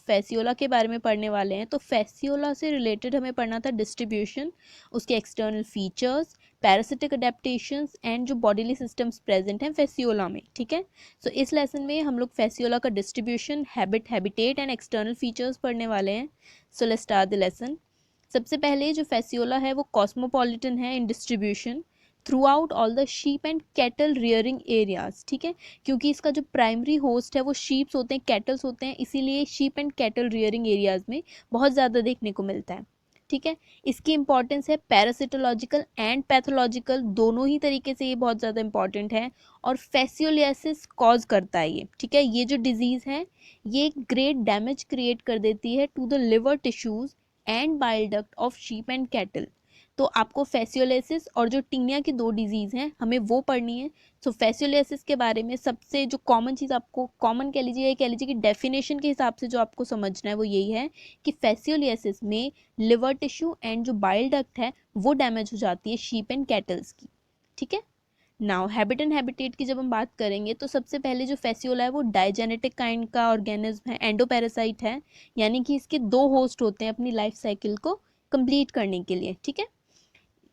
Fasciola के बारे में पढ़ने वाले हैं। तो फेसियोला से रिलेटेड हमें पढ़ना था डिस्ट्रीब्यूशन, उसके external features, parasitic adaptations and जो बॉडीली सिस्टम्स प्रेजेंट हैं फेसियोला में, ठीक है। सो इस लेसन में हम लोग फेसियोला का distribution, habit, habitat and external features पढ़ने वाले हैं। So let's start the lesson. सबसे पहले जो फेसियोला है वो कॉस्मोपॉलिटन है इन distribution through out all the sheep and cattle rearing areas, ठीक है। क्योंकि इसका जो प्राइमरी होस्ट है वो शीप्स होते हैं, कैटल्स होते हैं, इसीलिए sheep and cattle rearing areas में बहुत ज़्यादा देखने को मिलता है, ठीक है। इसकी इंपॉर्टेंस है पैरासिटोलॉजिकल एंड पैथोलॉजिकल, दोनों ही तरीके से ये बहुत ज़्यादा इंपॉर्टेंट है। और फेसियोलियासिस कॉज करता है ये, ठीक है। ये जो डिजीज़ है ये ग्रेट डैमेज क्रिएट कर देती है to the liver tissues and bile duct of sheep and cattle. तो आपको फेसियोलिसिस और जो टीनिया की दो डिजीज़ हैं हमें वो पढ़नी है। सो फेसियोलिसिस के बारे में सबसे जो कॉमन चीज़, आपको कॉमन कह लीजिए, ये कह लीजिए कि डेफिनेशन के हिसाब से जो आपको समझना है वो यही है कि फेसियोलिसिस में लिवर टिश्यू एंड जो बाइल डक्ट है वो डैमेज हो जाती है शीप एंड कैटल्स की, ठीक है। नाउ हैबिट एंड हैबिटेट की जब हम बात करेंगे तो सबसे पहले जो फेसियोला है वो डायजेनेटिक काइंड का ऑर्गेनिज्म है, एंडोपैरासाइट है, यानी कि इसके दो होस्ट होते हैं अपनी लाइफ साइकिल को कंप्लीट करने के लिए, ठीक है।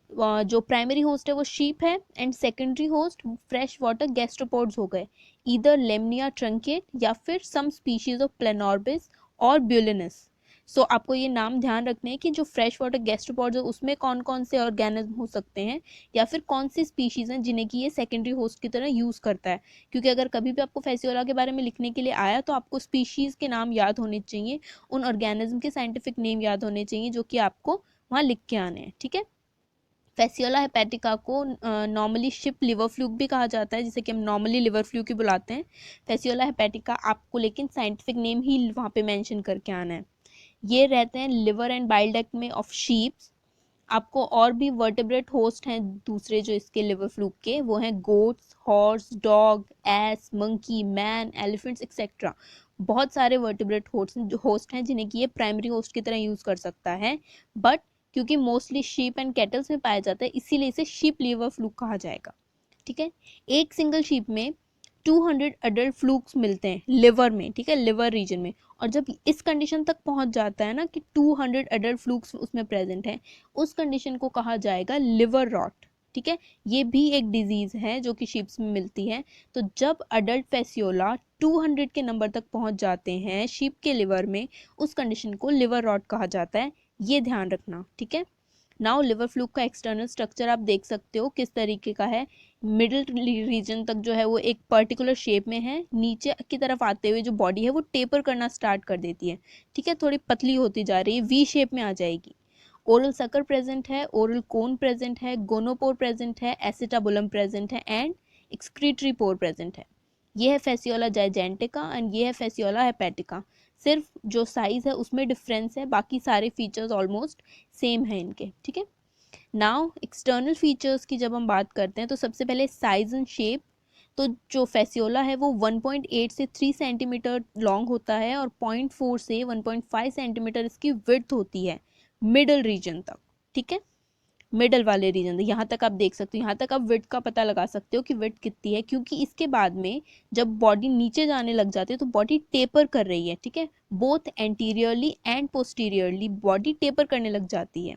जो प्राइमरी होस्ट है वो शीप है and secondary host fresh water gastropods हो गए, इधर लेमनिया ट्रंकेट या फिर सम स्पीशीज ऑफ प्लेनोर्बिस और ब्यूलिनस। सो आपको ये नाम ध्यान रखने हैं कि जो फ्रेश वाटर गैस्ट्रोपोड्स है उसमें कौन कौन से ऑर्गेनिज्म हो सकते हैं या फिर कौन सी स्पीशीज़ हैं जिन्हें कि ये सेकेंडरी होस्ट की तरह यूज़ करता है। क्योंकि अगर कभी भी आपको फेसियोला के बारे में लिखने के लिए आया तो आपको स्पीशीज़ के नाम याद होने चाहिए, उन ऑर्गेनिज्म के साइंटिफिक नेम याद होने चाहिए जो कि आपको वहाँ लिख के आने हैं, ठीक है। फेसियोला हेपेटिका को नॉर्मली शिप लिवर फ्लूक भी कहा जाता है, जिसे कि हम नॉर्मली लिवर फ्लूक ही बुलाते हैं। फेसियोला हेपेटिका आपको लेकिन साइंटिफिक नेम ही वहाँ पे मेंशन करके आना है। ये रहते हैं लिवर एंड बाइल डक्ट में ऑफ शीप्स। आपको और भी वर्टेब्रेट होस्ट हैं दूसरे जो इसके लिवर फ्लूक के, वो हैं goats, horse, dog, S, monkey, man, elephants etcetera. बहुत सारे वर्टेब्रेट होस्ट हैं जिन्हें कि ये प्राइमरी होस्ट की तरह यूज़ कर सकता है, बट क्योंकि मोस्टली शीप एंड कैटल्स में पाया जाता है इसीलिए इसे शीप लीवर फ्लूक कहा जाएगा, ठीक है। एक सिंगल शीप में 200 अडल्ट फ्लूक्स मिलते हैं लिवर में, ठीक है, लिवर रीजन में। और जब इस कंडीशन तक पहुंच जाता है ना कि 200 अडल्ट फ्लूक्स उसमें प्रेजेंट हैं, उस कंडीशन को कहा जाएगा लिवर रॉट, ठीक है। ये भी एक डिजीज़ है जो कि शीप्स में मिलती है। तो जब अडल्ट फेसियोला 200 के नंबर तक पहुंच जाते हैं शीप के लिवर में, उस कंडीशन को लिवर रॉट कहा जाता है, ये ध्यान रखना, ठीक है। नाउ लिवर फ्लूक का एक्सटर्नल स्ट्रक्चर आप देख सकते हो किस तरीके का है। मिडिल रीजन तक जो है वो एक पर्टिकुलर शेप में है, नीचे की तरफ आते हुए जो बॉडी है वो टेपर करना स्टार्ट कर देती है, ठीक है, थोड़ी पतली होती जा रही है, वी शेप में आ जाएगी। ओरल सकर प्रेजेंट है, ओरल कोन प्रेजेंट है, गोनोपोर प्रेजेंट है, एसिटाबुलम प्रेजेंट है एंड एक्सक्रीटरी पोर प्रेजेंट है। ये है फेसियोला जाइजेंटिका एंड ये है फेसियोला हेपेटिका। सिर्फ जो साइज है उसमें डिफरेंस है, बाकी सारे फीचर्स ऑलमोस्ट सेम है इनके, ठीक है। नाउ एक्सटर्नल फीचर्स की जब हम बात करते हैं तो सबसे पहले साइज एंड शेप। तो जो फेसियोला है वो 1.8 से 3 सेंटीमीटर लॉन्ग होता है और 0.4 से 1.5 सेंटीमीटर इसकी विड्थ होती है मिडल रीजन तक, ठीक है। मिडल वाले रीजन यहाँ तक आप देख सकते हो, यहाँ तक आप विड्थ का पता लगा सकते हो कि विड्थ कितनी है, क्योंकि इसके बाद में जब बॉडी नीचे जाने लग जाती है तो बॉडी टेपर कर रही है, ठीक है। Both anteriorly and posteriorly body taper करने लग जाती है।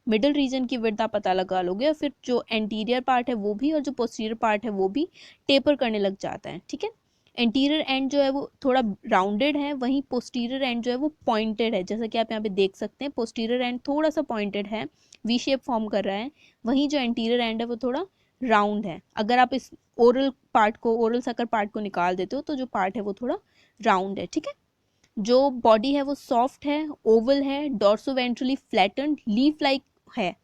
मिडिल रीजन की विड्थ आप पता लगा लोगे और फिर जो एंटीरियर पार्ट है वो भी और जो पोस्टीरियर पार्ट है वो भी टेपर करने लग जाता है, ठीक है। एंटीरियर एंड जो है वो थोड़ा राउंडेड है, वहीं पोस्टीरियर एंड जो है वो पॉइंटेड है, जैसा कि आप यहाँ पे देख सकते हैं पोस्टीरियर एंड थोड़ा सा पॉइंटेड है, वी शेप फॉर्म कर रहा है, वहीं जो एंटीरियर एंड है वो थोड़ा राउंड है। अगर आप इस ओरल पार्ट को, ओरल सकर पार्ट को निकाल देते हो तो जो पार्ट है वो थोड़ा राउंड है, ठीक है। जो बॉडी है वो सॉफ्ट है, ओवल है, डॉर्सोवेंट्रली फ्लैटन्ड, लीफ लाइक है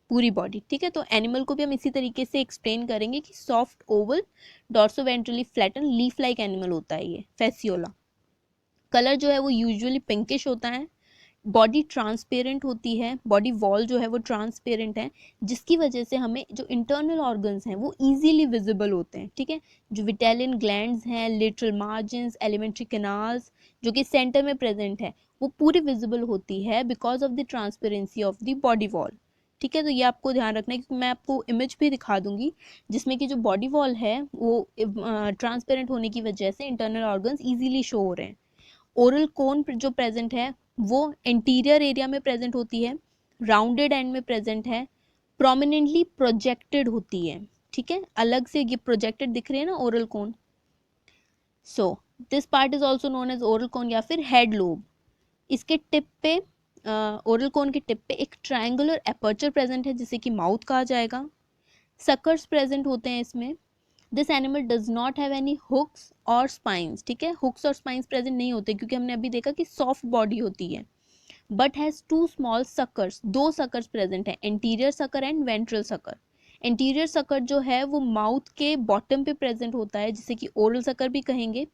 पूरी बॉडी, ठीक है। तो एनिमल को भी हम इसी तरीके से एक्सप्लेन करेंगे कि soft, oval, dorsoventrally flatten, leaf like animal होता है ये फेसियोला। कलर जो है वो यूजुअली पिंकिश होता है। बॉडी ट्रांसपेरेंट होती है, बॉडी वॉल जो है वो ट्रांसपेरेंट है, जिसकी वजह से हमें जो इंटरनल ऑर्गन्स हैं वो इजीली विजिबल होते हैं, ठीक है। जो विटेलिन ग्लैंड्स हैं, लेटरल मार्जिन्स, एलिमेंट्री कैनाल्स जो कि सेंटर में प्रेजेंट है, वो पूरी विजिबल होती है because of the transparency of the body wall, ठीक है। तो ये आपको ध्यान रखना है क्योंकि मैं आपको इमेज भी दिखा दूंगी जिसमें कि जो बॉडी वॉल है वो ट्रांसपेरेंट होने की वजह से इंटरनल ऑर्गन्स इजीली शो हो रहे हैं। ओरल कोन जो प्रेजेंट है वो एंटीरियर एरिया में प्रेजेंट होती है, राउंडेड एंड में प्रेजेंट है, प्रोमिनेंटली प्रोजेक्टेड होती है, ठीक है, अलग से ये प्रोजेक्टेड दिख रही है ना oral cone. So this part is also known as oral cone या फिर हेड लोब। इसके टिप पे ओरल कोन के टिप पे एक ट्रायंगुलर एपर्चर प्रेजेंट है जिसे कि माउथ कहा जाएगा। सकर्स प्रेजेंट होते हैं इसमें। This animal does not have any hooks और स्पाइंस, ठीक है, हुक्स और स्पाइंस प्रेजेंट नहीं होते क्योंकि हमने अभी देखा कि सॉफ्ट बॉडी होती है, but has two small suckers, दो सकर्स प्रेजेंट है, anterior sucker and ventral sucker. Anterior sucker जो है वो माउथ के बॉटम पे प्रेजेंट होता है जिसे कि ओरल सकर भी कहेंगे।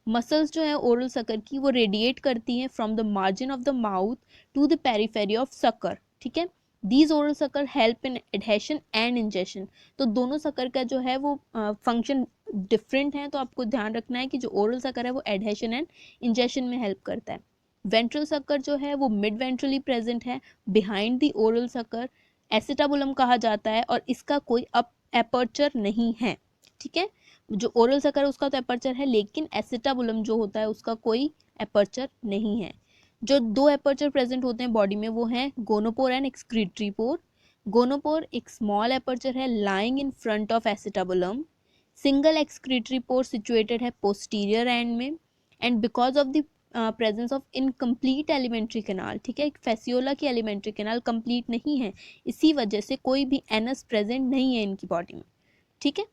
मसल्स जो है ओरल सकर की वो रेडिएट करती हैं from the margin of the mouth to the periphery of sucker, ठीक है। These oral sucker help in adhesion and ingestion. तो दोनों सकर का जो है वो फंक्शन डिफरेंट है, तो आपको ध्यान रखना है कि जो ओरल सकर है वो एडहेशन एंड इंजेशन में हेल्प करता है। वेंट्रल सकर जो है वो मिड वेंट्रली प्रेजेंट है behind the oral sucker, acetabulum कहा जाता है और इसका कोई अप एपर्चर नहीं है, ठीक है। जो ओरल सकर है उसका तो एपर्चर है, लेकिन एसिटाबुलम जो होता है उसका कोई एपर्चर नहीं है। जो दो एपर्चर प्रेजेंट होते हैं बॉडी में वो हैं gonopore and excretory pour. Gonopore एक स्मॉल एपर्चर है lying in front of acetabulum. Single excretory pour situated है पोस्टीरियर एंड में, and because of the presence of incomplete alimentary canal, ठीक है, फेसियोला की एलिमेंट्री कैनाल कंप्लीट नहीं है, इसी वजह से कोई भी एनस प्रेजेंट नहीं है इनकी बॉडी में, ठीक है।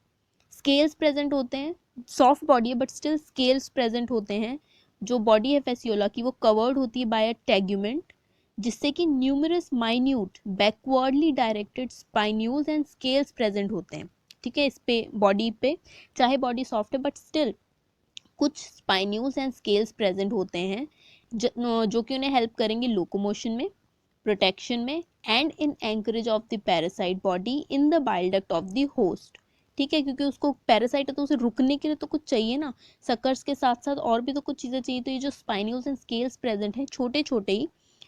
स्केल्स प्रेजेंट होते हैं, सॉफ्ट बॉडी है बट स्टिल स्केल्स प्रेजेंट होते हैं। जो बॉडी है फेसियोला की वो कवर्ड होती है बाय अ टेग्यूमेंट जिससे कि numerous minute backwardly directed spinules and scales present होते हैं, ठीक है, इस पे बॉडी पे, चाहे बॉडी सॉफ्ट है बट स्टिल कुछ स्पाइन्यूल्स एंड स्केल्स प्रेजेंट होते हैं जो कि उन्हें हेल्प करेंगे लोकोमोशन में, प्रोटेक्शन में and in anchorage of the parasite body in the bile duct of the host, ठीक है, क्योंकि उसको पैरासाइट है तो उसे रुकने के लिए तो कुछ चाहिए ना, सकर्स के साथ साथ और भी तो कुछ चीज़ें चाहिए। तो ये जो स्पाइन्यूल्स एंड स्केल्स प्रेजेंट हैं छोटे छोटे ही,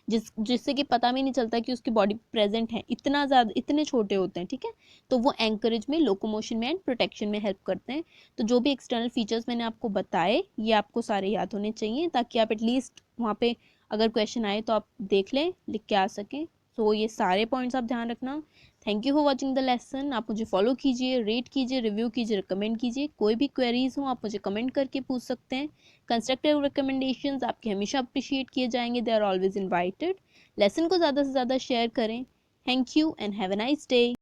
जिससे कि पता भी नहीं चलता कि उसकी बॉडी प्रेजेंट है, इतना ज़्यादा इतने छोटे होते हैं, ठीक है। तो वो एंकरेज में, लोकोमोशन में एंड प्रोटेक्शन में हेल्प करते हैं। तो जो भी एक्सटर्नल फीचर्स मैंने आपको बताए ये आपको सारे याद होने चाहिए ताकि आप एटलीस्ट वहाँ पे अगर क्वेश्चन आए तो आप देख लें, लिख के आ सकें। तो ये सारे पॉइंट्स आप ध्यान रखना। Thank you for watching the lesson. आप मुझे फॉलो कीजिए, रेट कीजिए, रिव्यू कीजिए, रिकमेंड कीजिए। कोई भी क्वेरीज हो आप मुझे कमेंट करके पूछ सकते हैं। कंस्ट्रक्टिव रिकमेंडेशंस आपके हमेशा अप्रिशिएट किए जाएंगे, they are always invited. Lesson को ज़्यादा से ज़्यादा शेयर करें। Thank you and have a nice day.